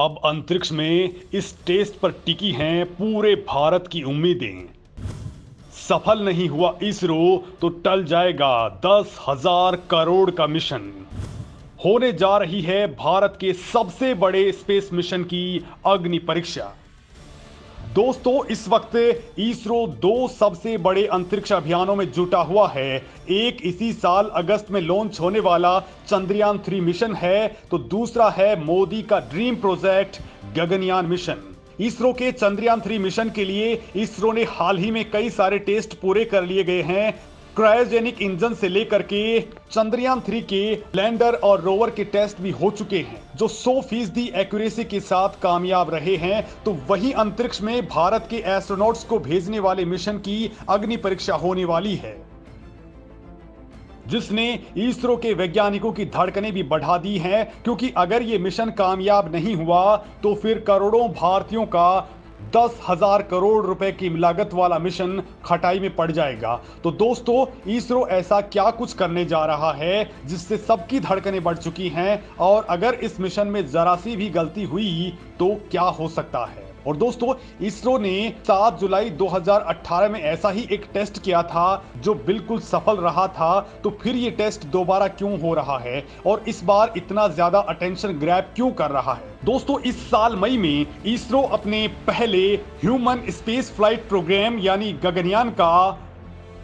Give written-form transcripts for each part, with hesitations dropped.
अब अंतरिक्ष में इस टेस्ट पर टिकी हैं पूरे भारत की उम्मीदें। सफल नहीं हुआ इसरो तो टल जाएगा 10,000 करोड़ का मिशन। होने जा रही है भारत के सबसे बड़े स्पेस मिशन की अग्नि परीक्षा। दोस्तों, इस वक्त इसरो दो सबसे बड़े अंतरिक्ष अभियानों में जुटा हुआ है। एक इसी साल अगस्त में लॉन्च होने वाला चंद्रयान 3 मिशन है, तो दूसरा है मोदी का dream project Gaganyaan mission. ISRO के चंद्रयान 3 मिशन के लिए इसरो ने हाल ही में कई सारे टेस्ट पूरे कर लिए गए हैं। क्रायोजेनिक इंजन से लेकर के चंद्रयान 3 के लैंडर और रोवर के टेस्ट भी हो चुके हैं, जो 100% एक्यूरेसी के साथ कामयाब रहे हैं। तो वहीं अंतरिक्ष में भारत के एस्ट्रोनॉट्स को भेजने वाले मिशन की अग्नि परीक्षा होने वाली है, जिसने इसरो के वैज्ञानिकों की धड़कनें भी बढ़ा दी हैं। क्योंकि अगर ये मिशन कामयाब नहीं हुआ तो फिर करोड़ों भारतीयों का 10,000 करोड़ रुपए की लागत वाला मिशन खटाई में पड़ जाएगा। तो दोस्तों, इसरो ऐसा क्या कुछ करने जा रहा है जिससे सबकी धड़कनें बढ़ चुकी हैं, और अगर इस मिशन में जरा सी भी गलती हुई तो क्या हो सकता है। और दोस्तों, इसरो ने 7 जुलाई 2018 में ऐसा ही एक टेस्ट किया था जो बिल्कुल सफल रहा था। तो फिर ये टेस्ट दोबारा क्यों हो रहा है और इस बार इतना ज्यादा अटेंशन ग्रैब क्यों कर रहा है। दोस्तों, इस साल मई में इसरो अपने पहले ह्यूमन स्पेस फ्लाइट प्रोग्राम यानी गगनयान का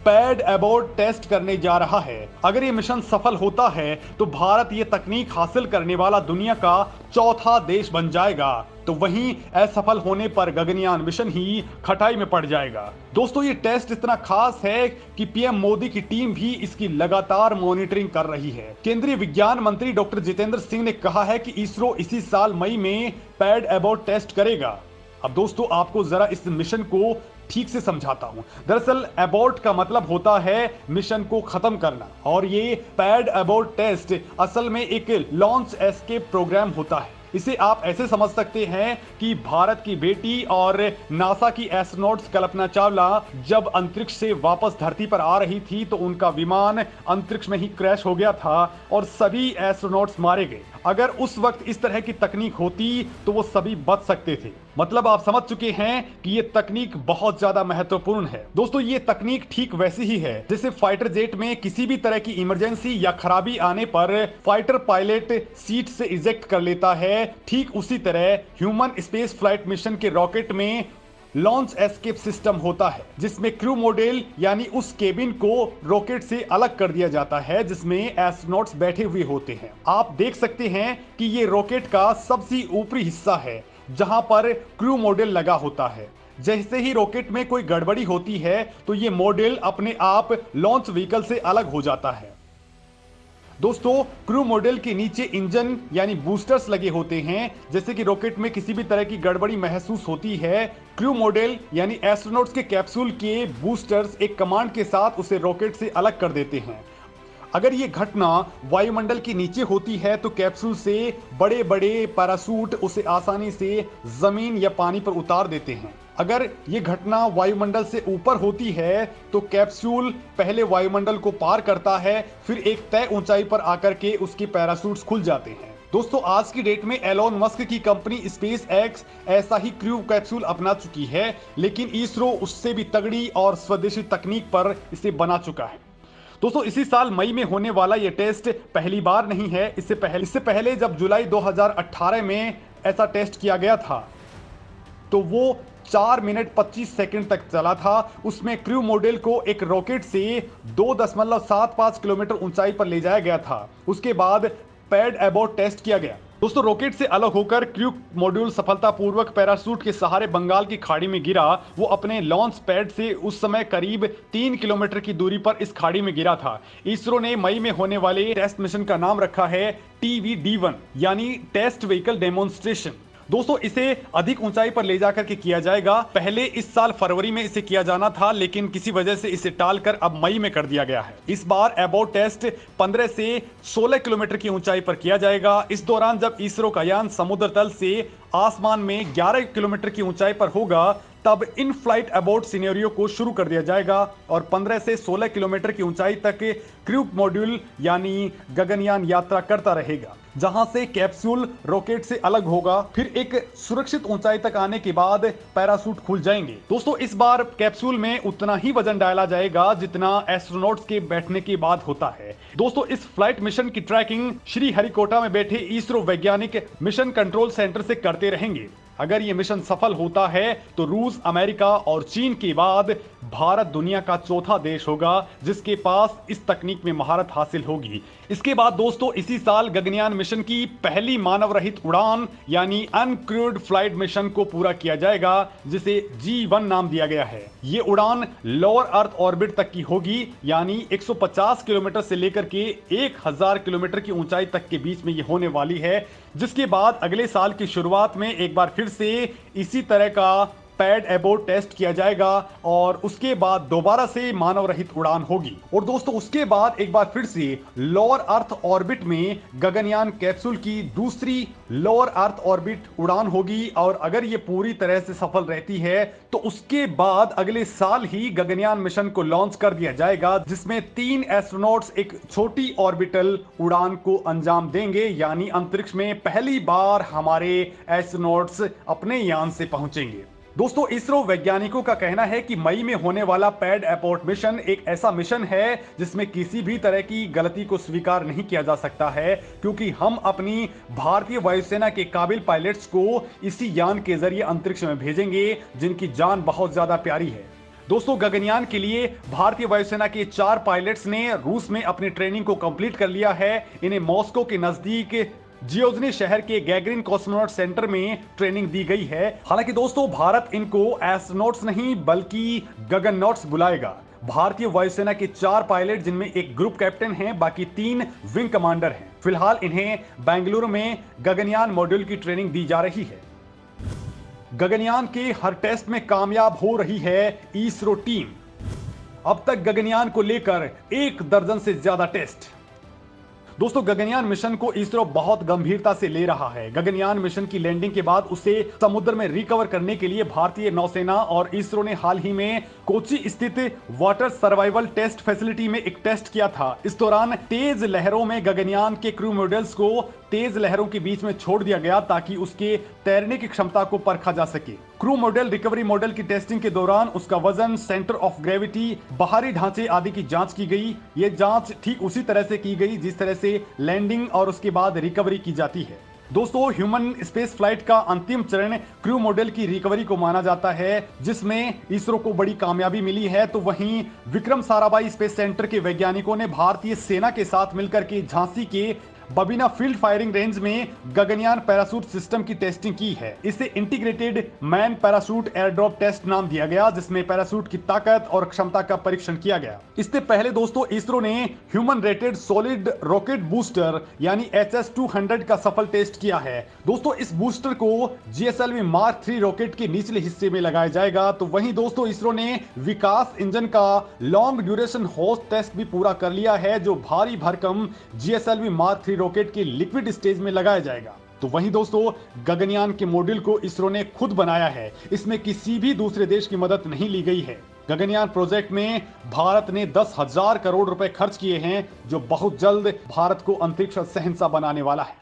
पैड एबोर्ट टेस्ट करने जा रहा है। अगर ये मिशन सफल होता है तो भारत ये तकनीक हासिल करने वाला दुनिया का चौथा देश बन जाएगा। तो वहीं असफल होने पर गगनयान मिशन ही खटाई में पड़ जाएगा। दोस्तों, ये टेस्ट इतना खास है कि पीएम मोदी की टीम भी इसकी लगातार मॉनिटरिंग कर रही है। केंद्रीय विज्ञान मंत्री डॉक्टर जितेंद्र सिंह ने कहा है कि इसरो इसी साल मई में पैड एबोर्ट टेस्ट करेगा। अब दोस्तों, आपको जरा इस मिशन को ठीक से समझाता हूं। दरअसल एबॉर्ट का मतलब होता है मिशन को खत्म करना, और ये पैड एबॉर्ट टेस्ट असल में एक लॉन्च एस्केप प्रोग्राम होता है। इसे आप ऐसे समझ सकते हैं कि भारत की बेटी और नासा की एस्ट्रोनॉट्स कल्पना चावला जब अंतरिक्ष से वापस धरती पर आ रही थी तो उनका विमान अंतरिक्ष में ही क्रैश हो गया था और सभी एस्ट्रोनॉट्स मारे गए। अगर उस वक्त इस तरह की तकनीक होती तो वो सभी बच सकते थे। मतलब आप समझ चुके हैं कि ये तकनीक बहुत ज्यादा महत्वपूर्ण है। दोस्तों, ये तकनीक ठीक वैसी ही है जैसे फाइटर जेट में किसी भी तरह की इमरजेंसी या खराबी आने पर फाइटर पायलट सीट से इजेक्ट कर लेता है। ठीक उसी तरह ह्यूमन स्पेस फ्लाइट मिशन के रॉकेट में लॉन्च एस्केप सिस्टम होता है, जिसमें क्रू मॉड्यूल यानी उस केबिन को रॉकेट से अलग कर दिया जाता है जिसमें एस्ट्रोनॉट्स बैठे हुए होते हैं। आप देख सकते हैं कि ये रॉकेट का सबसे ऊपरी हिस्सा है जहां पर क्रू मॉड्यूल लगा होता है। जैसे ही रॉकेट में कोई गड़बड़ी होती है तो ये मॉड्यूल अपने आप लॉन्च व्हीकल से अलग हो जाता है। दोस्तों, क्रू मॉड्यूल के नीचे इंजन यानी बूस्टर्स लगे होते हैं। जैसे कि रॉकेट में किसी भी तरह की गड़बड़ी महसूस होती है, क्रू मॉड्यूल यानी एस्ट्रोनॉट्स के कैप्सूल के बूस्टर्स एक कमांड के साथ उसे रॉकेट से अलग कर देते हैं। अगर ये घटना वायुमंडल के नीचे होती है तो कैप्सूल से बड़े बड़े पैराशूट उसे आसानी से जमीन या पानी पर उतार देते हैं। अगर ये घटना वायुमंडल से ऊपर होती है तो कैप्सूल पहले वायुमंडल को पार करता है, फिर एक तय ऊंचाई पर आकर के उसके पैराशूट्स खुल जाते हैं। दोस्तों, आज की डेट में एलोन मस्क की कंपनी स्पेस एक्स ऐसा ही क्रू कैप्सूल अपना चुकी है, लेकिन इसरो उससे भी तगड़ी और स्वदेशी तकनीक पर इसे बना चुका है। दोस्तों, इसी साल मई में होने वाला यह टेस्ट पहली बार नहीं है। इससे पहले जब जुलाई 2018 में ऐसा टेस्ट किया गया था तो वो 4 मिनट 25 सेकंड तक चला था। उसमें क्रू मॉड्यूल को एक रॉकेट से 2.75 किलोमीटर ऊंचाई पर ले जाया गया था। उसके बाद पैड एबॉर्ट टेस्ट किया गया। दोस्तों, रॉकेट से अलग होकर क्रू मॉड्यूल सफलतापूर्वक पैराशूट के सहारे बंगाल की खाड़ी में गिरा। वो अपने लॉन्च पैड से उस समय करीब 3 किलोमीटर की दूरी पर इस खाड़ी में गिरा था। इसरो ने मई में होने वाले टेस्ट मिशन का नाम रखा है TVD-1 यानी टेस्ट व्हीकल डेमोन्स्ट्रेशन। दोस्तों, इसे अधिक ऊंचाई पर ले जाकर के किया जाएगा। पहले इस साल फरवरी में इसे किया जाना था, लेकिन किसी वजह से इसे टालकर अब मई में कर दिया गया है। इस बार एबॉर्ट टेस्ट 15 से 16 किलोमीटर की ऊंचाई पर किया जाएगा। इस दौरान जब इसरो का यान समुद्र तल से आसमान में 11 किलोमीटर की ऊंचाई पर होगा तब इन फ्लाइट एबॉर्ट सिनेरियो को शुरू कर दिया जाएगा और 15 से 16 किलोमीटर की ऊंचाई तक क्रू मॉड्यूल यानी गगनयान यात्रा करता रहेगा। जहां से कैप्सूल रॉकेट से अलग होगा, फिर एक सुरक्षित ऊंचाई तक आने के बाद पैराशूट खुल जाएंगे। दोस्तों इस बार कैप्सूल में उतना ही वजन डाला जाएगा जितना एस्ट्रोनॉट्स के बैठने के बाद होता है। दोस्तों इस फ्लाइट मिशन की ट्रैकिंग श्रीहरिकोटा में बैठे इसरो वैज्ञानिक मिशन कंट्रोल सेंटर से करते रहेंगे। अगर यह मिशन सफल होता है तो रूस, अमेरिका और चीन के बाद भारत दुनिया का चौथा देश होगा जिसके पास इस तकनीक में महारत हासिल होगी। इसके बाद दोस्तों इसी साल गगनयान मिशन की पहली मानव रहित उड़ान यानी अनक्रूड फ्लाइट मिशन को पूरा किया जाएगा, जिसे G1 नाम दिया गया है। ये उड़ान लोअर अर्थ ऑर्बिट तक की होगी, यानी 150 किलोमीटर से लेकर के 1000 किलोमीटर की ऊंचाई तक के बीच में ये होने वाली है, जिसके बाद अगले साल की शुरुआत में एक बार फिर से इसी तरह का पैड एबोर्ट टेस्ट किया जाएगा और उसके बाद दोबारा से मानव रहित उड़ान होगी। और दोस्तों उसके बाद एक बार फिर से लोअर अर्थ ऑर्बिट में गगनयान कैप्सूल की दूसरी लोअर अर्थ ऑर्बिट उड़ान होगी और अगर ये पूरी तरह से सफल रहती है तो उसके बाद अगले साल ही गगनयान मिशन को लॉन्च कर दिया जाएगा, जिसमें 3 एस्ट्रोनॉट्स एक छोटी ऑर्बिटल उड़ान को अंजाम देंगे, यानी अंतरिक्ष में पहली बार हमारे एस्ट्रोनॉट्स अपने यान से पहुंचेंगे। दोस्तों इसरो वैज्ञानिकों का कहना है कि मई में होने वाला पैड एबोर्ट मिशन एक ऐसा मिशन है जिसमें किसी भी तरह की गलती को स्वीकार नहीं किया जा सकता है, क्योंकि हम अपनी भारतीय वायुसेना के काबिल पायलट्स को इसी यान के जरिए अंतरिक्ष में भेजेंगे जिनकी जान बहुत ज्यादा प्यारी है। दोस्तों गगनयान के लिए भारतीय वायुसेना के 4 पायलट्स ने रूस में अपनी ट्रेनिंग को कंप्लीट कर लिया है। इन्हें मॉस्को के नजदीक जियोजनी शहर के गैगरिन कॉस्मोनॉट सेंटर में ट्रेनिंग दी गई है। हालांकि दोस्तों भारत इनको एस्ट्रोनॉट्स नहीं बल्कि गगननॉट्स बुलाएगा। भारतीय वायुसेना के 4 पायलट, जिनमें एक ग्रुप कैप्टन हैं, बाकी 3 विंग कमांडर हैं। फिलहाल इन्हें बेंगलुरु में गगनयान मॉड्यूल की ट्रेनिंग दी जा रही है। गगनयान के हर टेस्ट में कामयाब हो रही है इसरो टीम। अब तक गगनयान को लेकर 1 दर्जन से ज्यादा टेस्ट। दोस्तों गगनयान मिशन को इसरो बहुत गंभीरता से ले रहा है। गगनयान मिशन की लैंडिंग के बाद उसे समुद्र में रिकवर करने के लिए भारतीय नौसेना और इसरो ने हाल ही में कोची स्थित वाटर सर्वाइवल टेस्ट फैसिलिटी में एक टेस्ट किया था। इस दौरान तेज लहरों में गगनयान के क्रू मॉड्यूल्स को तेज लहरों के बीच में छोड़ दिया गया ताकि उसके तैरने की क्षमता को परखा जा सके। क्रू मॉडल रिकवरी मॉडल की टेस्टिंग के दौरान उसका वजन, सेंटर ऑफ ग्रेविटी, बाहरी ढांचे आदि की जांच की गई। यह जांच ठीक उसी तरह से की गई जिस तरह से लैंडिंग और उसके बाद रिकवरी की जाती है। दोस्तों ह्यूमन स्पेस फ्लाइट का अंतिम चरण क्रू मॉडल की रिकवरी को माना जाता है, जिसमें इसरो को बड़ी कामयाबी मिली है। तो वहीं विक्रम साराभाई स्पेस सेंटर के वैज्ञानिकों ने भारतीय सेना के साथ मिलकर के झांसी के बबीना फील्ड फायरिंग रेंज में गगनयान पैराशूट सिस्टम की टेस्टिंग की है। इसे integrated main parachute airdrop test नाम दिया गया, जिसमें पैराशूट की ताकत और क्षमता का परीक्षण किया गया। इससे पहले दोस्तों इसरो ने human rated solid rocket booster यानी HS-200 का सफल टेस्ट किया है। दोस्तों इस बूस्टर को GSLV Mark 3 रॉकेट के निचले हिस्से में लगाया जाएगा। तो वहीं दोस्तों इसरो ने विकास इंजन का लॉन्ग ड्यूरेशन होस्ट टेस्ट भी पूरा कर लिया है, जो भारी भरकम GSLV Mark 3 रॉकेट के लिक्विड स्टेज में लगाया जाएगा। तो वहीं दोस्तों गगनयान के मॉड्यूल को इसरो ने खुद बनाया है, इसमें किसी भी दूसरे देश की मदद नहीं ली गई है। गगनयान प्रोजेक्ट में भारत ने 10,000 करोड़ रुपए खर्च किए हैं, जो बहुत जल्द भारत को अंतरिक्ष शहंशाह बनाने वाला है।